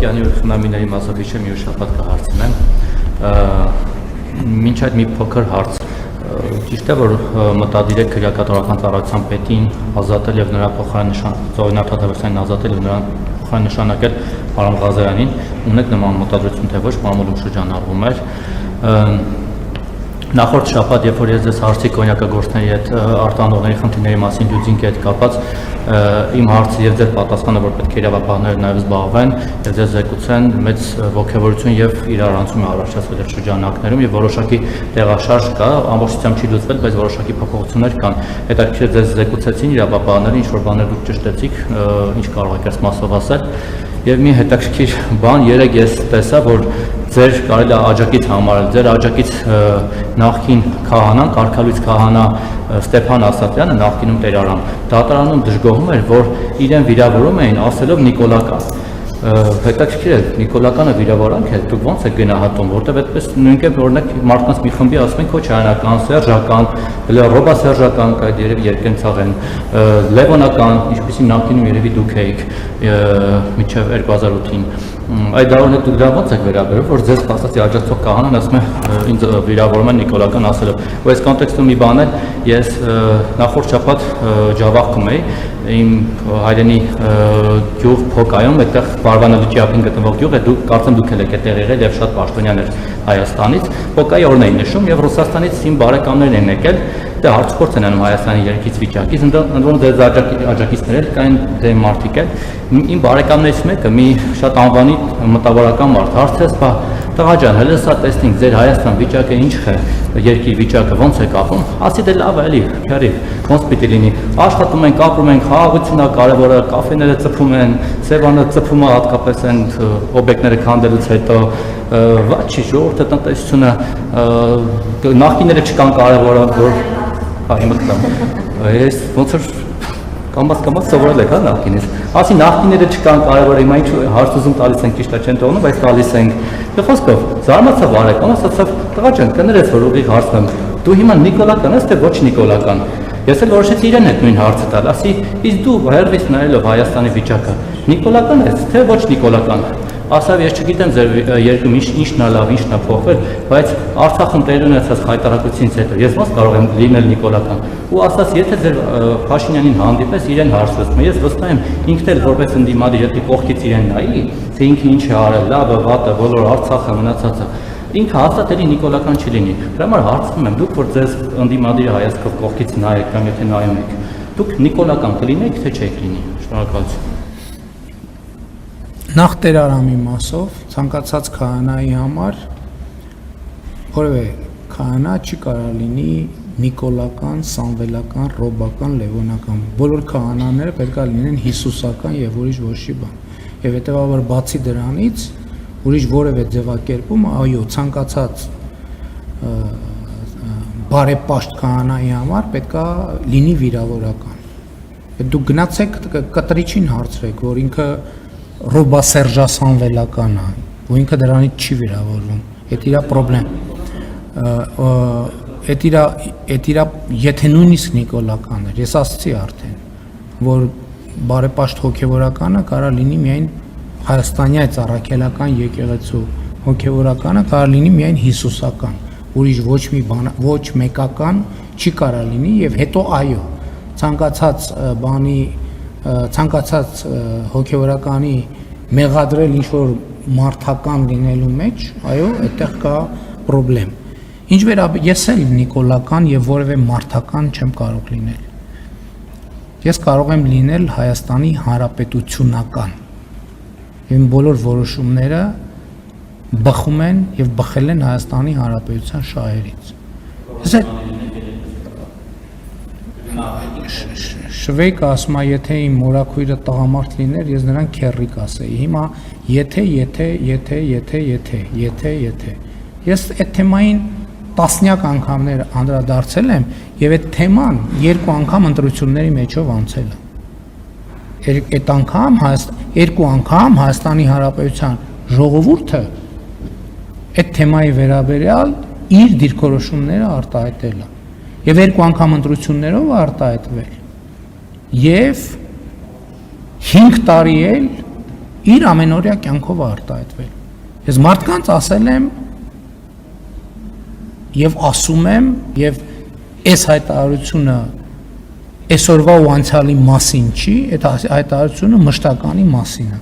Սահակյանի ու խնամիների մասով մի շաբաթ կհարցնեմ, մինչ այդ մի փոքր հարց, ճիշտ է, որ մտադիր է քրեակատարական ծառայության պետին ազատել եւ նրա փոխարեն Զորինար Թադևոսյանին ազատել եւ նրան փոխարեն նշանակել Արամ Ղազարյանին, ունեք նման մտադրություն, թե ոչ, մամուլում շրջանառվում էր։ Նախորդ շաբաթ, երբ որ ես ձեզ հարցի կոնյակագործների հետ արտանողների խնդիրների մասին լուծինքի հետ կապած, իմ հարցը եւ ձեր պատասխանը, որ պետք է իրավապահները նաեւ զբաղվեն եւ ձեզ զեկուցեն մեծ ողջավորություն եւ իրարանցում առաջացվել այդ շրջանակներում եւ որոշակի տեղաշարժ կա, ամբողջությամբ չի լուծվել, բայց որոշակի փոփոխություններ կան։ Հետաքրքիր ձեզ զեկուցեցին իրավապահները, ինչ որ բաներ դուք ճշտեցիք, ինչ կարող եք այս մասով ասել։ Եվ մի հետաքրքիր բան, երեք ես տեսա, որ ձեր կարելի է աջակից համարել, ձեր աջակից նախկին քահանան, կարգալույց քահանա Ստեփան Ասատրյանը նախկինում Տերարան դատարանում դժգոհում էր, որ իրեն վիրավորում էին ասելով Նիկոլական։ Հետաքրքիր է, Նիկոլականը վիրավորանք է, դուք ո՞նց եք գնահատում, որտեղ այդպես նույնքան օրինակ մարդկանց մի խմբի ասում են քոչայանական, սերժական, ռոբասերժական, այդ երևի երկենցաղ են, լևոնական, ինչպեսի նախկինում երևի դուք էիք մինչև 2008-ին։ Այդ դարոն դուք դա ո՞նց եք վերաբերում, որ ձեզ ասացի աջակցող քահանան ասում է ինձ վիրավորում են Նիկոլական ասելով։ Ու այս կոնտեքստում մի բան է, ես նախորդ շաբաթ Ջավախքում էի, իմ հայրենի գյուղ Փոկայում, այդտեղ Վարվանա Լուճիապին գտնվող գյուղ է, դուք կարծեմ դուք եք այդտեղ եղել եւ շատ պաշտոնյան էր Հայաստանից, Փոկայի օրն էին նշում եւ Ռուսաստանից իմ բարեկամներն են եկել, դե հարցփորձ են անում Հայաստանի երկից վիճակից, ընդդեմ դες աջակիցներ կային դե մարդիկ էլ, իմ բարեկամներից մեկը մի շատ անվանի մտավորական մարդ հարցրեց, բա տղա ջան, հələ սա տեսնենք ձեր Հայաստան վիճակը ինչ է, երկրի վիճակը ոնց է կապում, ասի դե լավ էլի, քյարի, ոնց պիտի լինի, աշխատում ենք, ապրում ենք, խաղաղությունն է կարևորը, կաֆեները ծփում են, Սևանը ծփում է հատկապես այն օբյեկտները քանդելուց հետո, ված չի, ժողովուրդը տնտեսությունը, նախկիները չկան կարևորը, որ հիմա կտամ, ես ոնց որ կամաց սովորել եք, հա, նախկինից, ասի նախկիները չկան կարևորը, հիմա ինչ հարց ուզում տալիս ենք, ճիշտ է չեն թողնում, բայց տալիս ենք, խոսքով, զարմացավ արեկան, ասացավ, տղա ջան, կներես, որ ուղիղ հարցնեմ, դու հիմա Նիկոլական ես, թե ոչ Նիկոլական, ես էլ որոշեցի իրեն հետ նույն հարցը տալ, ասի, իսկ դու հերվից նայելով Հայաստանի վիճակը, Նիկոլական ես, թե ոչ Նիկոլական, ասավ, ես չգիտեմ ձեր երկրում ինչն է լավ, ինչն է փոխվել, բայց Արցախում տեղի ունեցած հայտարարությունից հետո ես ոնց կարող եմ լինել Նիկոլական։ Ու ասաց, եթե ձեր Փաշինյանին հանդիպես իրեն հարցրում, ես վստահ եմ ինքն էլ որպես ընդդիմադիր եթե կողքից իրեն նայի, թե ինքը ինչ է արել, լավը, վատը, բոլոր Արցախը մնացածը, ինքը հաստատ էլի Նիկոլական չի լինի։ Դրա համար հարցնում եմ, դուք որ ձեզ ընդդիմադիր հայացքով կողքից նայեք կամ եթե նայում եք, դուք Նիկոլական կլինեք, թե չեք լինի։ Շնորհակալություն։ Նախ Տերարամի մասով ցանկացած քահանայի համար որևէ քահանա չի կարող լինի Նիկոլական, Սամվելական, Ռոբական, Լևոնական։ Բոլոր քահանաները պետք է լինեն Հիսուսական եւ ուրիշ ոչի բան։ Եվ հետեւաբար բացի դրանից ուրիշ որևէ ձևակերպում, այո, ցանկացած բարեպաշտ քահանայի համար պետք է լինի վիրավորական։ Դուք գնացեք կտրիչին հարցրեք, որ ինքը ռոբասերժասանվելական է, ու ինքը դրանից չի վիրավորվում, այդ իրա պրոբլեմ, այդ իրա, եթե նույնիսկ Նիկոլական էր, ես ասացի արդեն, որ բարեպաշտ հոգևորականը կարող լինի միայն Հայաստանյա ծառայելական եկեղեցու, հոգևորականը կարող լինի միայն Հիսուսական, ուրիշ ոչ մի բան, ոչ մեկական չի կարող լինի եւ հետո այո, ցանկացած բանի ցանկացած հոգևորականի մեղադրել ինչ-որ մարդական լինելու մեջ, այո, այդտեղ կա պրոբլեմ։ Ինչ վերաբերում ես էլ Նիկոլական եւ որևէ մարդական չեմ կարող լինել։ Ես կարող եմ լինել Հայաստանի Հանրապետությունական։ Իմ բոլոր որոշումները բխում են եւ բխել են Հայաստանի Հանրապետության շահերից։ Շվեյկը ասում է, եթե իմ մորաքույրը տղամարդ լիներ, ես նրան քեռի կասեի։ Հիմա եթե ես այդ թեմային տասնյակ անգամներ անդրադարձել եմ եւ այդ թեման երկու անգամ ընտրությունների մեջով անցել է։ Այդ անգամ երկու անգամ Հայաստանի Հանրապետության ժողովուրդը այդ թեմայի վերաբերյալ իր դիրքորոշումները արտահայտել է եւ երկու անգամ ընտրություններով արտահայտվել եւ 5 տարի էլ իր ամենօրյա կյանքով է արտահայտվել։ Ես մարդկանց ասել եմ եւ ասում եմ եւ այս հայտարարությունը այսօրվա ու անցյալի մասին չի, այդ հայտարարությունը մշտականի մասին է։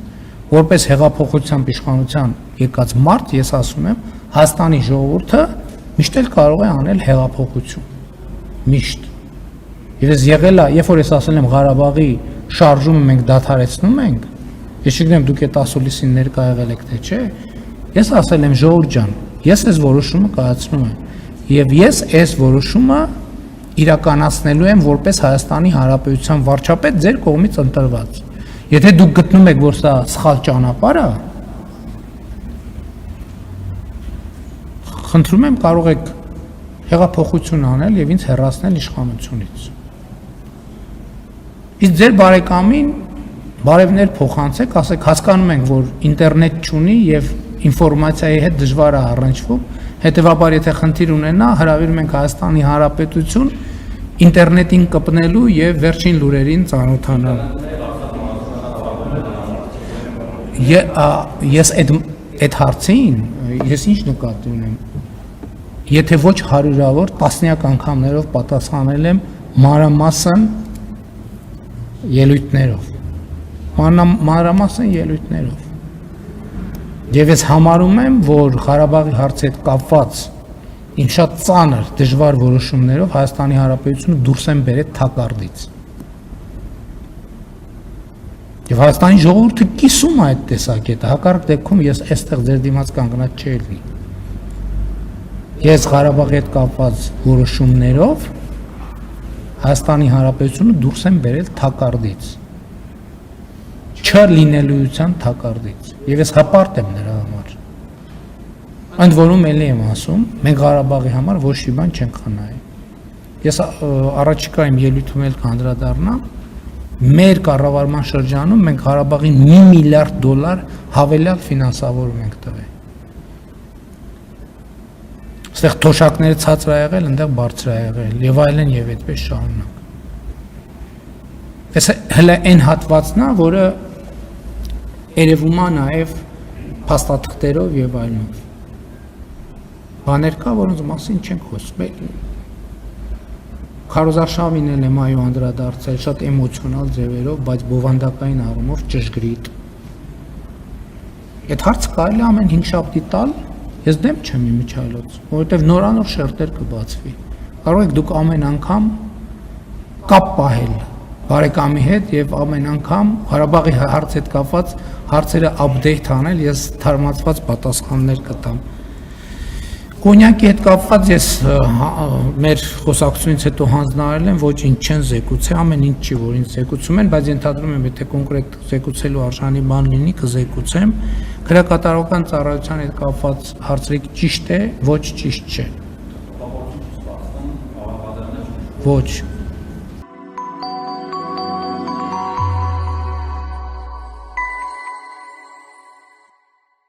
Որպես հեղափոխության իշխանության եկած մարդ ես ասում եմ, Հայաստանի ժողովուրդը միշտ էլ կարող է անել հեղափոխություն։ Միշտ։ Եվ ես եղել է, երբ որ ես ասել եմ Ղարաբաղի շարժումը մենք դադարեցնում ենք, ես չգիտեմ դուք այդ ասուլիսին ներկա եղել եք թե չէ, ես ասել եմ ժողովուրդ ջան, ես այս որոշումը կայացնում եմ եւ ես այս որոշումը իրականացնելու եմ որպես Հայաստանի Հանրապետության վարչապետ ձեր կողմից ընտրված։ Եթե դուք գտնում եք, որ սա սխալ ճանապարհ է, խնդրում եմ կարող եք հեղափոխություն անել եւ ինձ հեռացնել իշխանությունից։ Իսկ ձեր բարեկամին բարևներ փոխանցեք, ասեք հասկանում ենք, որ ինտերնետ չունի եւ ինֆորմացիայի հետ դժվար է առնչվում, հետեւաբար եթե խնդիր ունենա, հրավիրում ենք Հայաստանի Հանրապետություն ինտերնետին կպնելու եւ վերջին լուրերին ծանոթանալու։ Ես այդ հարցին ես ինչ նկատի ունեմ։ Եթե ոչ հարյուրավոր տասնյակ անգամներով պատասխանել եմ մանրամասն ելույթներով։ Մանրամասն ելույթներով։ Եվ ես համարում եմ, որ Ղարաբաղի հարցի հետ կապված իմ շատ ծանր դժվար որոշումներով Հայաստանի Հանրապետությունը դուրս են բերել թակարդից։ Եվ Հայաստանի ժողովուրդը կիսում է այդ տեսակետը, հակառակ դեպքում ես այստեղ ձեր դիմաց կանգնած չէի լինի։ Ես Ղարաբաղի հետ կապված որոշումներով Հայաստանի Հանրապետությունը դուրս են բերել թակարդից, չլինելիության թակարդից, եւ ես հպարտ եմ նրա համար։ Ընդ որում էլի եմ ասում, մենք Ղարաբաղի համար ոչ մի բան չենք խնայել։ Ես առաջիկայում ելույթում էլ կանդրադառնամ, մեր կառավարման շրջանում մենք Ղարաբաղին $1 միլիարդ հավելյալ ֆինանսավորում ենք տվել։ Այստեղ թոշակները ցածր է եղել, այնտեղ բարձր է եղել եւ այլն եւ այդպես շարունակ։ Այս հələ այն հատվածն է, որը երևում է նաեւ փաստաթղթերով եւ այլնով։ Բաներ կա, որոնց մասին չենք խոսում։ Քարոզարշավին էլ եմ այո անդրադարձել շատ էմոցիոնալ ձևերով, բայց բովանդակային առումով ճշգրիտ։ Այդ հարցը կարելի է ամեն 5 շաբթի տալ, ես դեմ չեմ իմիջայլոց, որովհետև նորանոր շերտեր կբացվի։ Կարող եք դուք ամեն անգամ կապ պահել բարեկամի հետ եւ ամեն անգամ Ղարաբաղի հարցի հետ կապված հարցերը update անել, ես թարմացված պատասխաններ կտամ։ Կոնյակի հետ կապված ես մեր խոսակցությունից հետո հանձնարարել եմ, ոչինչ չեն զեկուցել, ամեն ինչ չի, որ ինձ զեկուցում են, բայց ենթադրում եմ, եթե կոնկրետ զեկուցելու արժանի բան լինի, կզեկուցեմ։ Քրեակատարողական ծառայության հետ կապված հարցրիք ճիշտ է, ոչ ճիշտ չէ։ Ոչ